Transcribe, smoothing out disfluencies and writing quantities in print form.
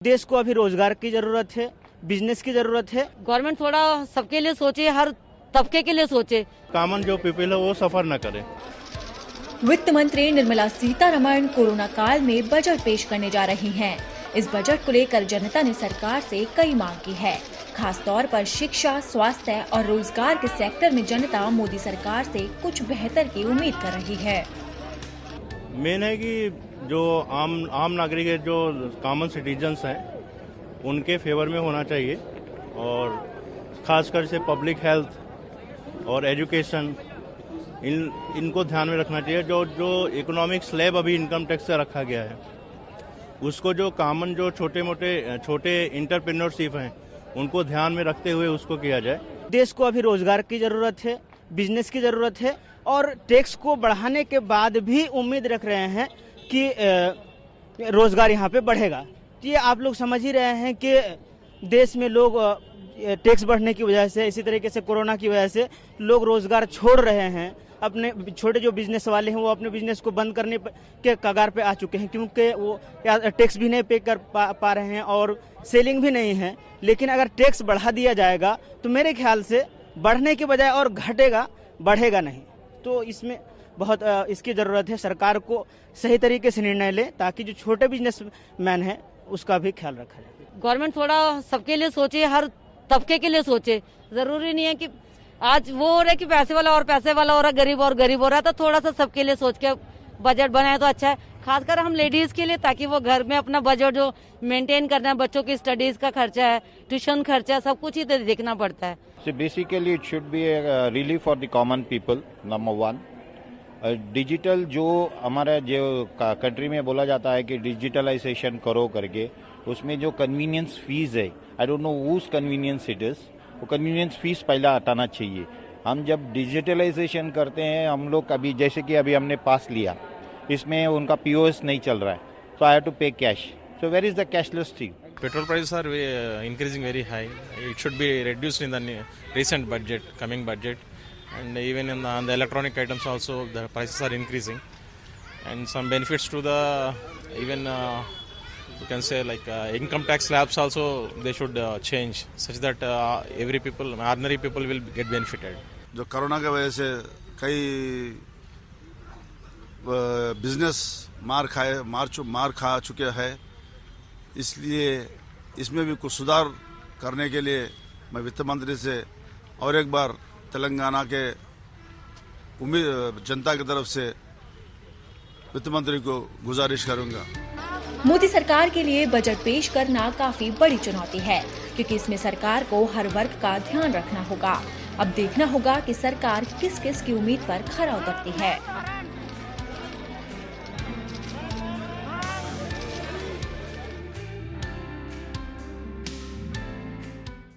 देश को अभी रोजगार की जरूरत है, बिजनेस की जरूरत है। गवर्नमेंट थोड़ा सबके लिए सोचे, हर तबके के लिए सोचे। कॉमन जो पीपल है वो सफर न करे। वित्त मंत्री निर्मला सीतारमण कोरोना काल में बजट पेश करने जा रही हैं। इस बजट को लेकर जनता ने सरकार से कई मांग की है। खास तौर पर शिक्षा, स्वास्थ्य और रोजगार के सेक्टर में जनता मोदी सरकार से कुछ बेहतर की उम्मीद कर रही है। मेन है कि जो आम नागरिक है, जो कॉमन सिटीजन्स हैं, उनके फेवर में होना चाहिए और खासकर से पब्लिक हेल्थ और एजुकेशन इनको ध्यान में रखना चाहिए। जो इकोनॉमिक स्लैब अभी इनकम टैक्स से रखा गया है, उसको जो कॉमन जो छोटे इंटरप्रेन्योरशिप हैं, उनको ध्यान में रखते हुए उसको किया जाए। देश को अभी रोजगार की जरूरत है, बिजनेस की जरूरत है और टैक्स को बढ़ाने के बाद भी उम्मीद रख रहे हैं कि रोजगार यहाँ पे बढ़ेगा। ये आप लोग समझ ही रहे हैं कि देश में लोग टैक्स बढ़ने की वजह से, इसी तरीके से कोरोना की वजह से लोग रोजगार छोड़ रहे हैं। अपने छोटे जो बिजनेस वाले हैं वो अपने बिजनेस को बंद करने के कगार पे आ चुके हैं, क्योंकि वो टैक्स भी नहीं पे कर पा रहे हैं और सेलिंग भी नहीं है। लेकिन अगर टैक्स बढ़ा दिया जाएगा तो मेरे ख्याल से बढ़ने के बजाय और घटेगा, बढ़ेगा नहीं। तो इसमें बहुत इसकी ज़रूरत है। सरकार को सही तरीके से निर्णय ले ताकि जो छोटे बिजनेसमैन हैं उसका भी ख्याल रखा जाए। गवर्नमेंट थोड़ा सबके लिए सोचे, हर तबके के लिए सोचे। जरूरी नहीं है कि आज वो हो रहा है कि पैसे वाला और पैसे वाला हो रहा है, गरीब और गरीब हो रहा है। तो थोड़ा सा सबके लिए सोच के बजट बनाए तो अच्छा है, खासकर हम लेडीज के लिए, ताकि वो घर में अपना बजट जो मेंटेन करना है, बच्चों की स्टडीज का खर्चा है, ट्यूशन खर्चा है, सब कुछ ही देखना पड़ता है। So basically it should be a relief for the common people, number one. Digital जो हमारा जो कंट्री में बोला जाता है कि डिजिटलाइजेशन करो करके, उसमें जो कन्वीनियंस फीस है, I don't know whose convenience it is, वो कन्वीनियंस फीस पहला हटाना चाहिए। हम जब डिजिटलाइजेशन करते हैं, हम लोग अभी जैसे कि अभी हमने पास लिया, इसमें उनका POS नहीं चल रहा है, so I have to pay cash. So where is the cashless thing? Petrol prices are increasing very high. It should be reduced in the recent budget, coming budget, and even on the electronic items also the prices are increasing. And some benefits to the even you can say like income tax slabs also they should change such that ordinary people will get benefited. जो corona की वजह से कई business मार खा चुके हैं, इसलिए इसमें भी कुछ सुधार करने के लिए मैं वित्त मंत्री से और एक बार तेलंगाना के जनता की तरफ से वित्त मंत्री को गुजारिश करूंगा। मोदी सरकार के लिए बजट पेश करना काफी बड़ी चुनौती है, क्योंकि इसमें सरकार को हर वर्ग का ध्यान रखना होगा। अब देखना होगा कि सरकार किस किस की उम्मीद पर खरा उतरती है।